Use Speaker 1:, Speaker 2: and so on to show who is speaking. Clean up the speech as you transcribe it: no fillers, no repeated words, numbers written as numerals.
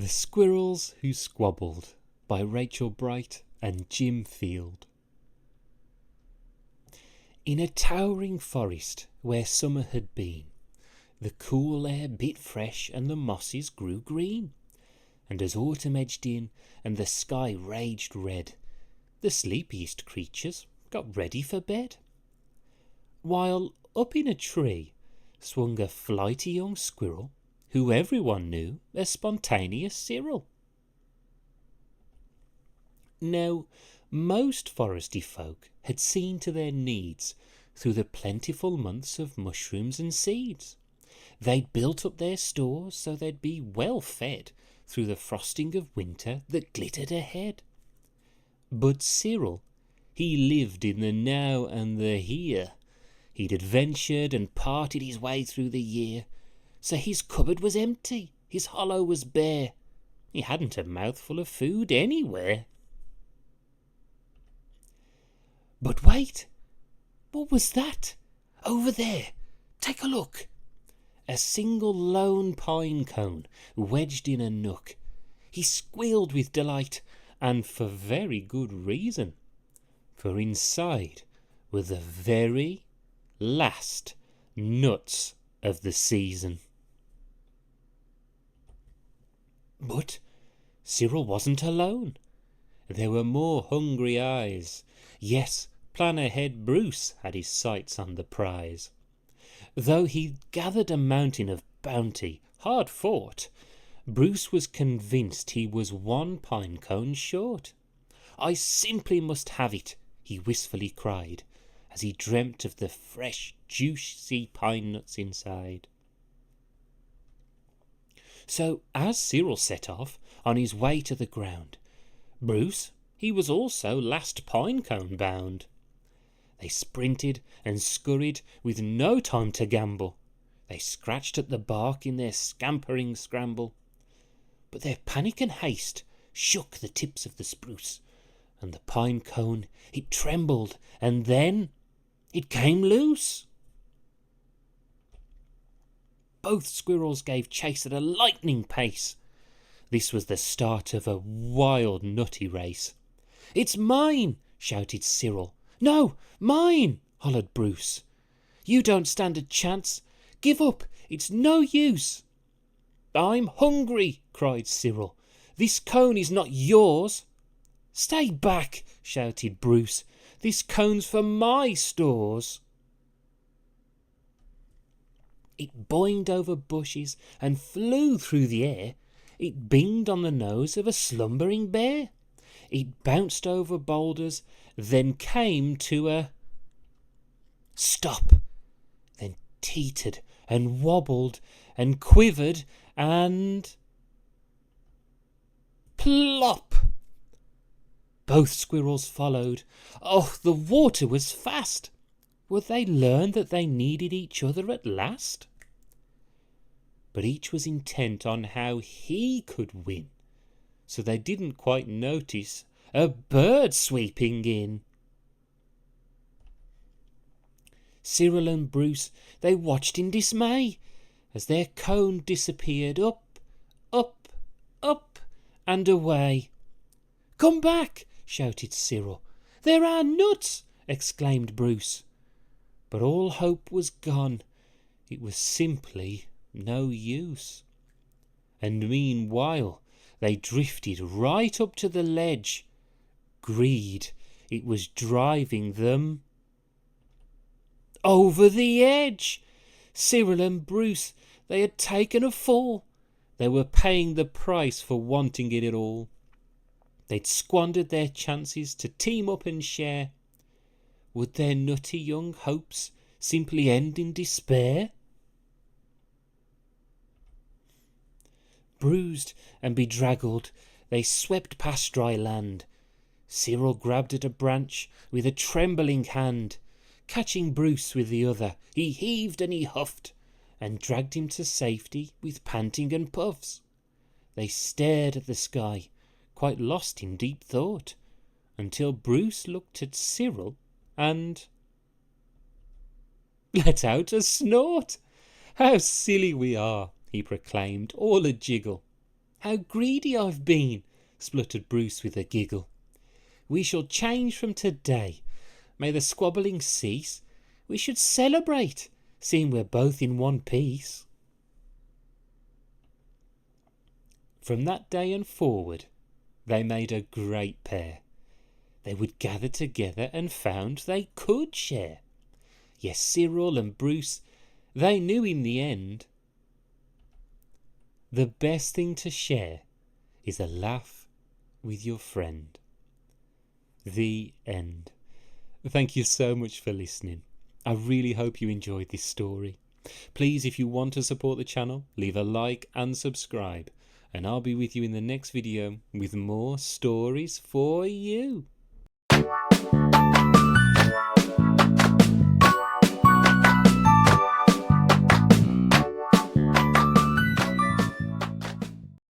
Speaker 1: The Squirrels Who Squabbled by Rachel Bright and Jim Field. In a towering forest where summer had been, the cool air bit fresh and the mosses grew green. And as autumn edged in and the sky raged red, the sleepiest creatures got ready for bed. While up in a tree swung a flighty young squirrel, who everyone knew as spontaneous Cyril. Now, most foresty folk had seen to their needs through the plentiful months of mushrooms and seeds. They'd built up their stores so they'd be well fed through the frosting of winter that glittered ahead. But Cyril, he lived in the now and the here. He'd adventured and parted his way through the year, so his cupboard was empty, his hollow was bare. He hadn't a mouthful of food anywhere. But wait! What was that? Over there! Take a look! A single lone pine cone wedged in a nook. He squealed with delight, and for very good reason. For inside were the very last nuts of the season. But Cyril wasn't alone. There were more hungry eyes. Yes, plan-ahead Bruce had his sights on the prize. Though he'd gathered a mountain of bounty, hard fought, Bruce was convinced he was one pine cone short. "I simply must have it," he wistfully cried, as he dreamt of the fresh, juicy pine nuts inside. So as Cyril set off on his way to the ground, Bruce, he was also last pine cone bound. They sprinted and scurried with no time to gamble. They scratched at the bark in their scampering scramble. But their panic and haste shook the tips of the spruce, and the pine cone, it trembled, and then it came loose. Both squirrels gave chase at a lightning pace. This was the start of a wild nutty race. "It's mine!" shouted Cyril. "No, mine!" hollered Bruce. "You don't stand a chance. Give up, it's no use." "I'm hungry," cried Cyril. "This cone is not yours." "Stay back," shouted Bruce. "This cone's for my stores." It boinged over bushes and flew through the air. It binged on the nose of a slumbering bear. It bounced over boulders, then came to a stop, then teetered and wobbled and quivered and plop! Both squirrels followed. Oh, the water was fast! Would they learn that they needed each other at last? But each was intent on how he could win, so they didn't quite notice a bird sweeping in. Cyril and Bruce, they watched in dismay as their cone disappeared up, up, up, and away. "Come back!" shouted Cyril. "There are nuts!" exclaimed Bruce. But all hope was gone. It was simply no use. And meanwhile they drifted right up to the ledge. Greed, it was driving them over the edge. Cyril and Bruce, they had taken a fall. They were paying the price for wanting it all. They'd squandered their chances to team up and share. Would their nutty young hopes simply end in despair? Bruised and bedraggled, they swept past dry land. Cyril grabbed at a branch with a trembling hand. Catching Bruce with the other, he heaved and he huffed, and dragged him to safety with panting and puffs. They stared at the sky, quite lost in deep thought, until Bruce looked at Cyril and let out a snort. "How silly we are," he proclaimed, all a jiggle. How greedy I've been, spluttered Bruce with a giggle. We shall change from today. May the squabbling cease. We should celebrate, seeing we're both in one piece. From that day and forward, they made a great pair. They would gather together and found they could share. Yes, Cyril and Bruce, they knew in the end, the best thing to share is a laugh with your friend. The end. Thank you so much for listening. I really hope you enjoyed this story. Please, if you want to support the channel, leave a like and subscribe, and I'll be with you in the next video with more stories for you.